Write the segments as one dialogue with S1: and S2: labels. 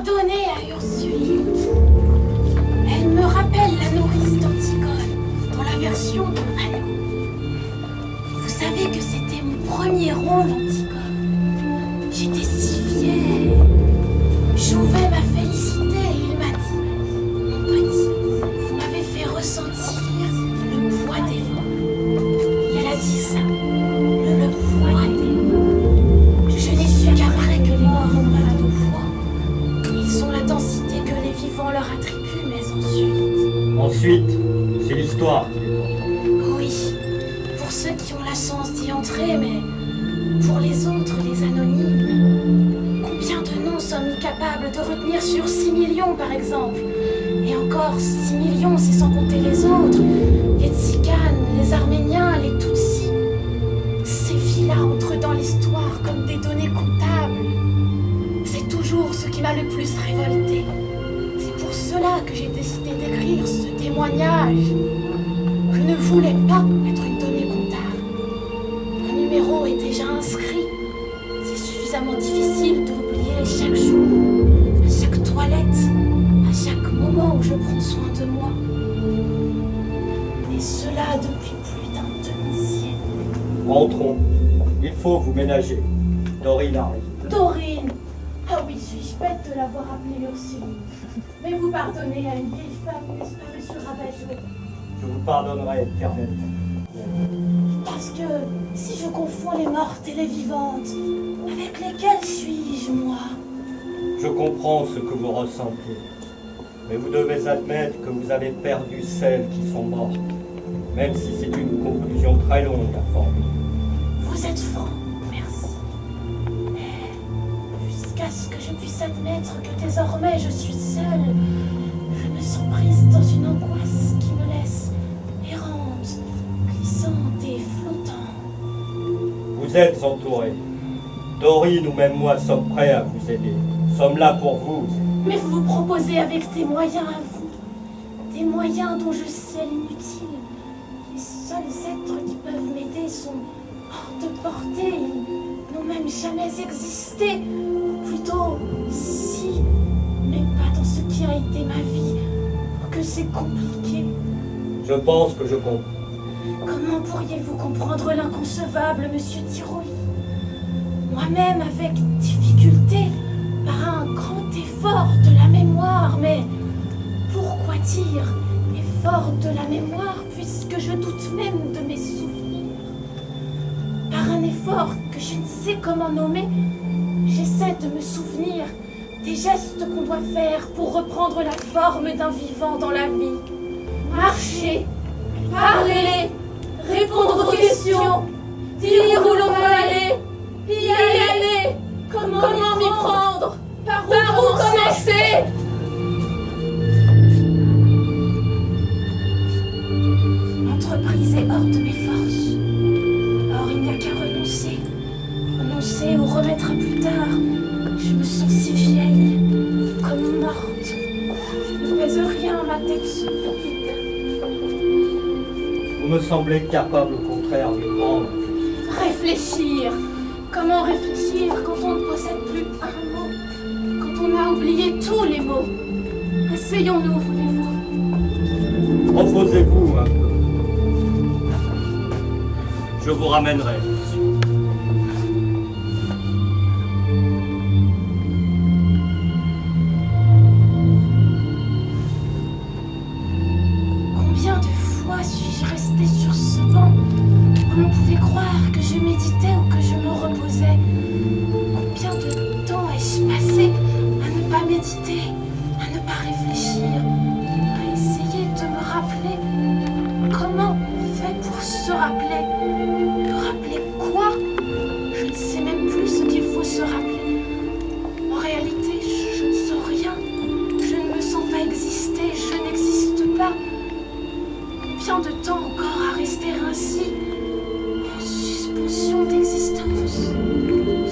S1: Pardonnez à Ursuline. Elle me rappelle la nourrice d'Antigone, dans la version de Anneau. Vous savez que c'était mon premier rôle, Antigone. J'étais si fière. J'ouvrais ma félicité et il m'a dit, mon petit, vous m'avez fait ressentir le poids des mots. Elle a dit ça, le poids des mots. Je n'ai su qu'après que les morts ont malade au poids. Ils ont la densité que les vivants leur attribuent, mais
S2: Ensuite, c'est l'histoire qui les porte.
S1: oui, pour ceux qui ont la chance d'y entrer, mais pour les autres, les anonymes, combien de noms sommes-nous capables de retenir sur 6 millions, par exemple? Et encore, 6 millions, c'est sans compter les autres, les Tziganes, les Arméniens, les Tutsis. Ces vies-là entrent dans l'histoire comme des données comptables. C'est toujours ce qui m'a le plus révolté. C'est pour cela que j'ai décidé d'écrire ce témoignage. Je ne voulais pas être une donnée comptable. Mon numéro est déjà inscrit. C'est suffisamment difficile de l'oublier chaque jour, à chaque toilette, à chaque moment où je prends soin de moi. Et cela depuis plus d'un demi-siècle.
S2: Rentrons. Il faut vous ménager. Dorine arrive.
S1: Dorine! Ah oui, suis-je bête de l'avoir appelée Ursuline. Mais vous pardonnez à une vieille femme, n'est-ce pas, monsieur Rabat-Jouet?
S2: Je vous pardonnerai éternellement.
S1: Parce que si je confonds les mortes et les vivantes, avec lesquelles suis-je, moi?
S2: Je comprends ce que vous ressentez. Mais vous devez admettre que vous avez perdu celles qui sont mortes. Même si c'est une conclusion très longue à formuler.
S1: Vous êtes franc, merci. Mais jusqu'à ce que je puisse admettre que désormais je suis seule, je me sens prise dans une angoisse qui me laisse errante, glissante et flottante.
S2: Vous êtes entourés. Dorine ou même moi sommes prêts à vous aider. Nous sommes là pour vous.
S1: Mais vous vous proposez avec des moyens à vous, des moyens dont je sais l'inutile. Les seuls êtres qui peuvent m'aider sont hors de portée, ils n'ont même jamais existé. Ou plutôt, si, mais pas dans ce qui a été ma vie. Oh, que c'est compliqué.
S2: Je pense que je comprends.
S1: Comment pourriez-vous comprendre l'inconcevable, monsieur Tiroli? Moi-même, avec difficulté, par un grand effort de la mémoire, mais pourquoi dire effort de la mémoire puisque je doute même de mes souvenirs? Par un effort que je ne sais comment nommer, j'essaie de me souvenir des gestes qu'on doit faire pour reprendre la forme d'un vivant dans la vie. Marcher, parler, répondre aux questions, dire où l'on veut aller, y aller, comment m'y prendre, par où commencer? L'entreprise est hors de mes forces. Or, il n'y a qu'à renoncer. Renoncer ou remettre à plus tard. Je me sens si vieille, comme morte. Je ne pèse rien, ma tête se vide.
S2: Vous me semblez capable au contraire de grande.
S1: Réfléchir. Comment réfléchir quand on ne possède plus un mot? Quand on a oublié tous les mots? Asseyons-nous, voulez-vous?
S2: Reposez-vous un peu. Je vous ramènerai.
S1: Combien de fois suis-je restée sur ce banc où l'on pouvait croire que je méditais ou que je me reposais? Combien de temps ai-je passé à ne pas méditer, à ne pas réfléchir, à essayer de me rappeler? Comment on fait pour se rappeler? Rappeler quoi? Je ne sais même plus ce qu'il faut se rappeler. En réalité, je ne sens rien. Je ne me sens pas exister, je n'existe pas. Combien de temps encore à rester ainsi, en suspension d'existence?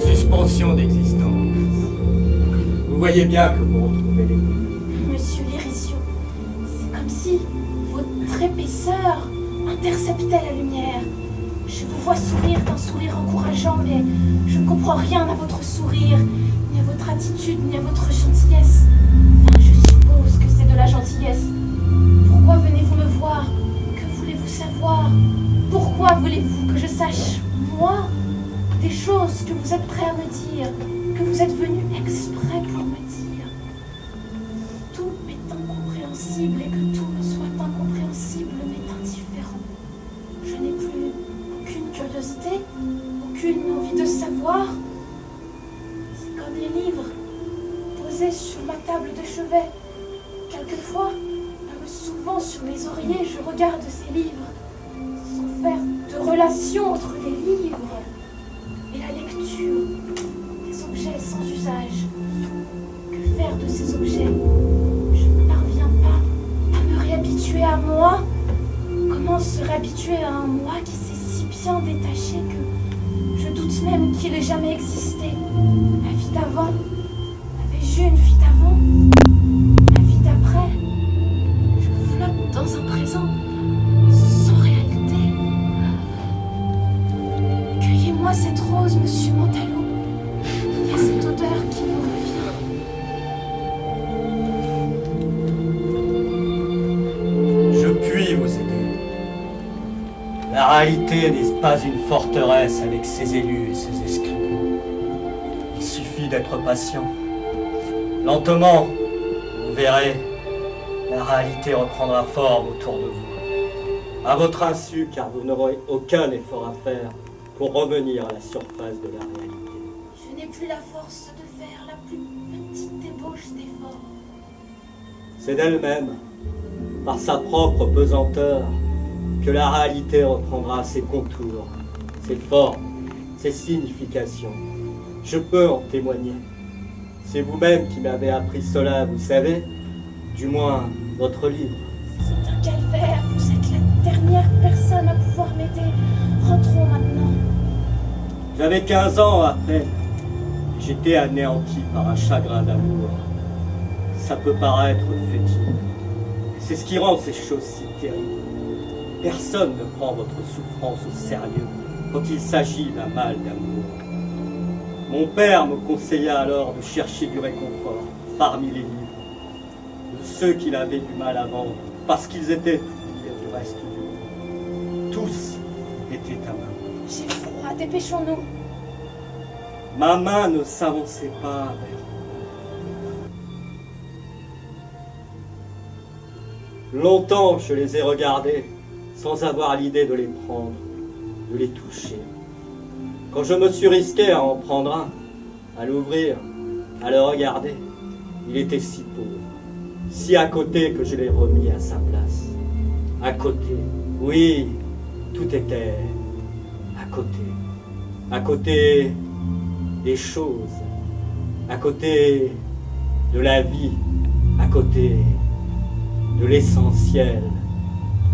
S2: Suspension d'existence. Vous voyez bien que vous retrouvez les mots.
S1: Monsieur Léricio, c'est comme si votre épaisseur interceptait la lumière. Je vous vois sourire d'un sourire encourageant, mais je ne comprends rien à votre sourire, ni à votre attitude, ni à votre gentillesse. la gentillesse. Pourquoi venez-vous me voir? Que voulez-vous savoir? Pourquoi voulez-vous que je sache, moi, des choses que vous êtes prêt à me dire, que vous êtes venu exprès pour me dire? Tout m'est incompréhensible et que tout me soit incompréhensible m'est indifférent. Je n'ai plus aucune curiosité, aucune envie de savoir. C'est comme les livres posés sur ma table de chevet. Quelquefois, en me soulevant sur mes oreillers, je regarde ces livres, sans faire de relation entre les livres et la lecture des objets sans usage. Que faire de ces objets? Je ne parviens pas à me réhabituer à moi. Comment se réhabituer à un moi qui s'est si bien détaché que je doute même qu'il ait jamais existé? La vie d'avant, avais-je une vie d'avant? La vie d'après? Je flotte dans un présent sans réalité. Cueillez-moi cette rose, monsieur Mantalot. Il y a cette odeur qui me revient.
S2: Je puis vous aider. La réalité n'est pas une forteresse avec ses élus et ses esclaves. Il suffit d'être patient. Lentement, vous verrez, la réalité reprendra forme autour de vous. À votre insu, car vous n'aurez aucun effort à faire pour revenir à la surface de la réalité.
S1: Je n'ai plus la force de faire la plus petite ébauche d'effort.
S2: C'est d'elle-même, par sa propre pesanteur, que la réalité reprendra ses contours, ses formes, ses significations. Je peux en témoigner. C'est vous-même qui m'avez appris cela, vous savez, du moins votre livre.
S1: C'est un calvaire, vous êtes la dernière personne à pouvoir m'aider. Rentrons maintenant.
S2: J'avais 15 ans à peine. J'étais anéanti par un chagrin d'amour. Ça peut paraître fétide. C'est ce qui rend ces choses si terribles. Personne ne prend votre souffrance au sérieux quand il s'agit d'un mal d'amour. Mon père me conseilla alors de chercher du réconfort parmi les livres, de ceux qu'il avait du mal à vendre, parce qu'ils étaient oubliés du reste du monde. Tous étaient à main.
S1: J'ai froid, dépêchons-nous.
S2: Ma main ne s'avançait pas vers. Longtemps je les ai regardés, sans avoir l'idée de les prendre, de les toucher. Quand je me suis risqué à en prendre un, à l'ouvrir, à le regarder, il était si pauvre, si à côté que je l'ai remis à sa place. À côté, oui, tout était à côté. À côté des choses, à côté de la vie, à côté de l'essentiel,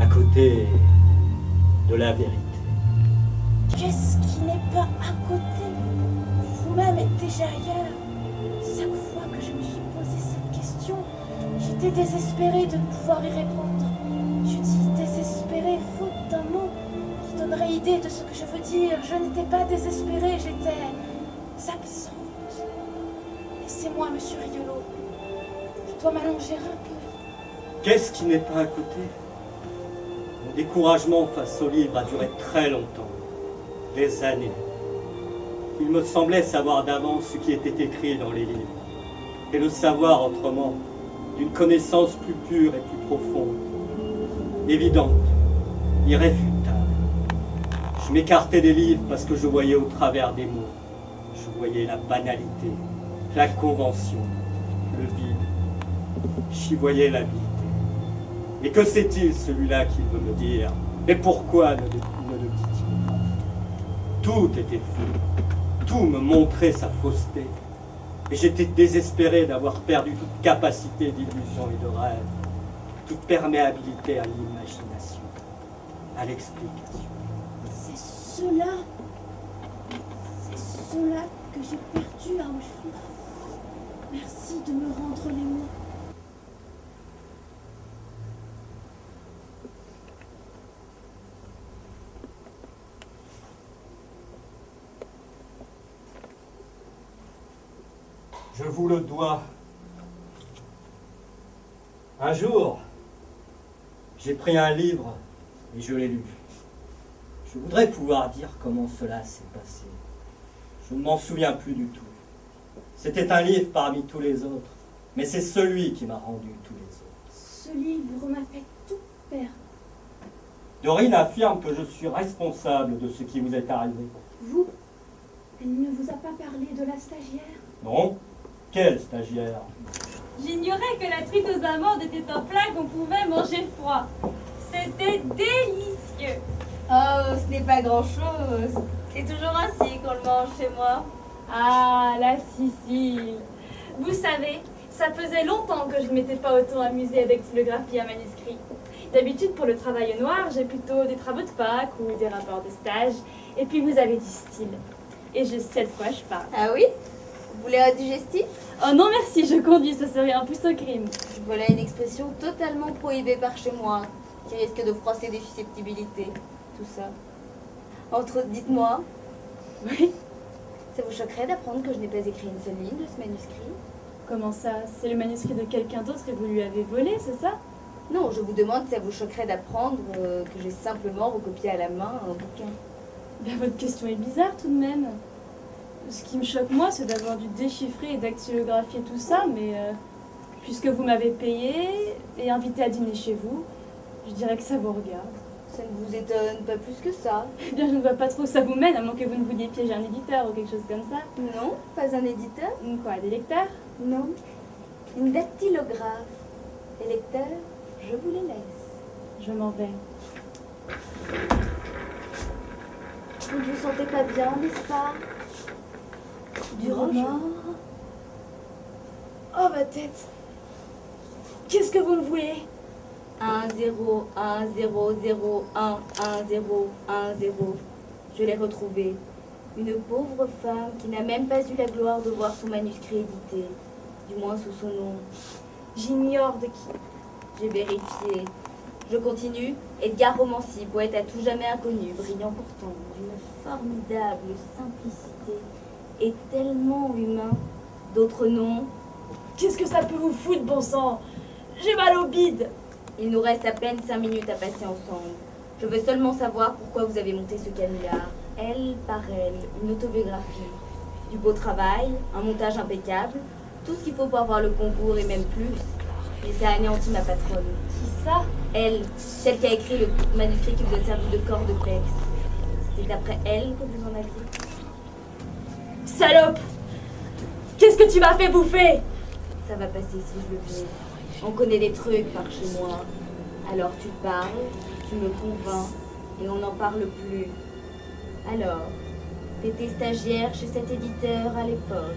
S2: à côté de la vérité.
S1: Qu'est-ce qui n'est pas à côté? Vous-même êtes déjà ailleurs. Chaque fois que je me suis posé cette question, j'étais désespérée de ne pouvoir y répondre. Je dis désespérée faute d'un mot qui donnerait idée de ce que je veux dire. Je n'étais pas désespérée, j'étais absente. Laissez-moi, monsieur Riolo. Je dois m'allonger un peu.
S2: Qu'est-ce qui n'est pas à côté? Mon découragement face au livre a duré très longtemps, des années. Il me semblait savoir d'avance ce qui était écrit dans les livres, et le savoir autrement, d'une connaissance plus pure et plus profonde, évidente, irréfutable. Je m'écartais des livres parce que je voyais au travers des mots. Je voyais la banalité, la convention, le vide. J'y voyais l'habileté. Et que sait-il celui-là qui veut me dire? Et pourquoi ne le dit-il pas? Tout était fou. Tout me montrait sa fausseté. Et j'étais désespéré d'avoir perdu toute capacité d'illusion et de rêve, toute perméabilité à l'imagination, à l'explication.
S1: C'est cela que j'ai perdu à Auschwitz. Merci de me rendre les mots.
S2: Je vous le dois. Un jour, j'ai pris un livre et je l'ai lu. Je voudrais pouvoir dire comment cela s'est passé. Je ne m'en souviens plus du tout. C'était un livre parmi tous les autres, mais c'est celui qui m'a rendu tous les autres.
S1: Ce livre m'a fait tout perdre.
S2: Dorine affirme que je suis responsable de ce qui vous est arrivé.
S1: Vous? Elle ne vous a pas parlé de la stagiaire?
S2: Non? Quelle stagiaire?
S3: J'ignorais que la truite aux amandes était un plat qu'on pouvait manger froid. C'était délicieux.
S4: Oh, ce n'est pas grand-chose. C'est toujours ainsi qu'on le mange chez moi.
S3: Ah, la Sicile. Vous savez, ça faisait longtemps que je ne m'étais pas autant amusée avec xylographie à manuscrit. D'habitude, pour le travail au noir, j'ai plutôt des travaux de Pâques ou des rapports de stage. Et puis vous avez du style. Et je sais de quoi je parle.
S4: Ah oui? Vous voulez un digestif?
S3: Oh non merci, je conduis, ce serait un plus au crime.
S4: Voilà une expression totalement prohibée par chez moi, qui risque de froisser des susceptibilités. Tout ça. Entre autres, dites-moi,
S3: Oui?
S4: ça vous choquerait d'apprendre que je n'ai pas écrit une seule ligne de ce manuscrit?
S3: Comment ça? C'est le manuscrit de quelqu'un d'autre et vous lui avez volé, c'est ça?
S4: Non, je vous demande si ça vous choquerait d'apprendre que j'ai simplement recopié à la main un bouquin.
S3: Ben, votre question est bizarre tout de même. Ce qui me choque moi, c'est d'avoir dû déchiffrer et dactylographier tout ça, mais puisque vous m'avez payé et invité à dîner chez vous, je dirais que ça vous regarde.
S4: Ça ne vous étonne pas plus que ça?
S3: Eh bien, je ne vois pas trop où ça vous mène, à moins que vous ne vouliez piéger un éditeur ou quelque chose comme ça.
S4: Non, pas un éditeur?
S3: Quoi, des lecteurs?
S4: Non, une dactylographe. Les lecteurs, je vous les laisse.
S3: Je m'en vais.
S4: Vous ne vous sentez pas bien, n'est-ce pas? Du
S3: Non,
S4: remords?
S1: Oh, ma tête! Qu'est-ce que vous me voulez?
S4: 1 0 1 0 0 1 1 0 1 0. Je l'ai retrouvée. Une pauvre femme qui n'a même pas eu la gloire de voir son manuscrit édité, du moins sous son nom.
S1: J'ignore de qui.
S4: J'ai vérifié. Je continue. Edgar Romancy, poète à tout jamais inconnu, brillant pourtant, d'une formidable simplicité et tellement humain. D'autres noms.
S1: Qu'est-ce que ça peut vous foutre, bon sang? J'ai mal au bide.
S4: Il nous reste à peine 5 minutes à passer ensemble. Je veux seulement savoir pourquoi vous avez monté ce canular. Elle par elle, une autobiographie. Du beau travail, un montage impeccable, tout ce qu'il faut pour avoir le concours et même plus. Mais ça a anéanti ma patronne.
S3: Qui ça?
S4: Elle, celle qui a écrit le manuscrit qui vous a servi de corps de texte. C'était d'après elle que vous en aviez.
S1: Salope! Qu'est-ce que tu m'as fait bouffer?
S4: Ça va passer si je le fais. On connaît des trucs par chez moi. Alors tu parles, tu me convaincs, et on n'en parle plus. Alors, t'étais stagiaire chez cet éditeur à l'époque.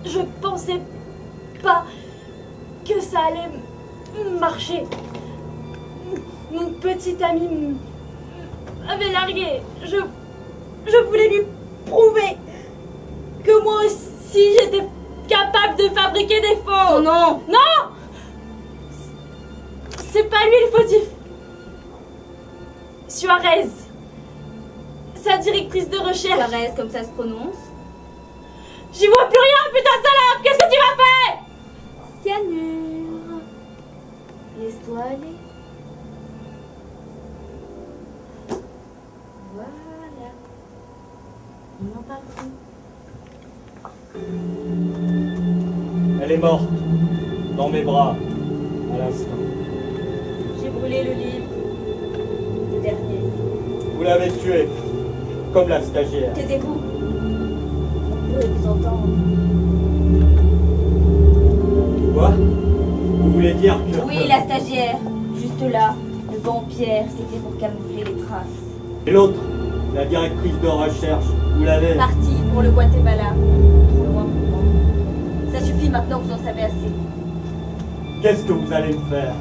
S1: Je pensais pas que ça allait marcher. Mon petit ami m'avait largué. Je voulais lui prouver que moi aussi j'étais capable de fabriquer des faux.
S4: Oh non!
S1: Non! C'est pas lui le fautif. Suarez, sa directrice de recherche.
S4: Suarez, comme ça se prononce.
S1: J'y vois plus rien, putain de salope! Qu'est-ce que tu m'as fait?
S4: Cyanure. Laisse-toi aller. Voilà. On n'en parle plus.
S2: Elle est morte, dans mes bras, à l'instant.
S4: J'ai brûlé le livre. Le dernier.
S2: Vous l'avez tuée, comme la stagiaire.
S4: Taisez-vous. On peut vous entendre.
S2: Quoi? Vous voulez dire que...
S4: Oui, la stagiaire. Juste là. Le banc en pierre, c'était pour camoufler les traces.
S2: Et l'autre, la directrice de recherche, vous l'avez...
S4: Parti pour le Guatemala. Trop loin pour moi. Ça suffit maintenant, vous en savez assez.
S2: Qu'est-ce que vous allez me faire?